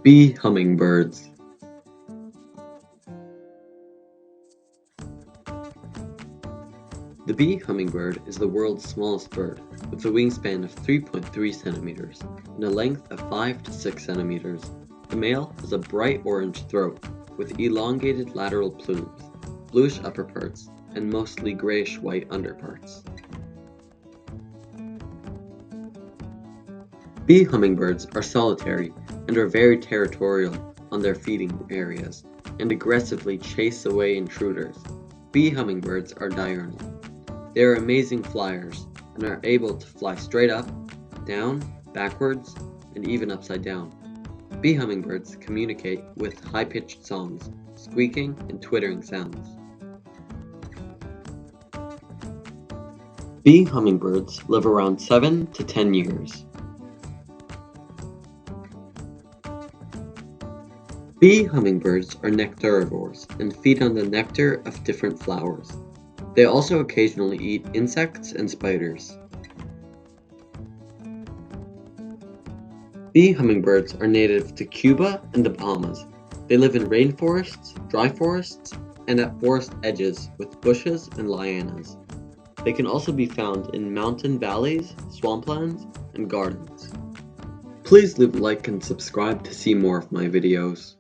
Bee hummingbirds. The bee hummingbird is the world's smallest bird, with a wingspan of 3.3 centimeters and a length of 5 to 6 centimeters. The male has a bright orange throat with elongated lateral plumes, bluish upperparts, and mostly grayish-white underparts. Bee hummingbirds are solitary and are very territorial on their feeding areas and aggressively chase away intruders. Bee hummingbirds are diurnal. They are amazing flyers and are able to fly straight up, down, backwards, and even upside down. Bee hummingbirds communicate with high-pitched songs, squeaking and twittering sounds. Bee hummingbirds live around 7 to 10 years. Bee hummingbirds are nectarivores and feed on the nectar of different flowers. They also occasionally eat insects and spiders. Bee hummingbirds are native to Cuba and the Bahamas. They live in rainforests, dry forests, and at forest edges with bushes and lianas. They can also be found in mountain valleys, swamplands, and gardens. Please leave a like and subscribe to see more of my videos.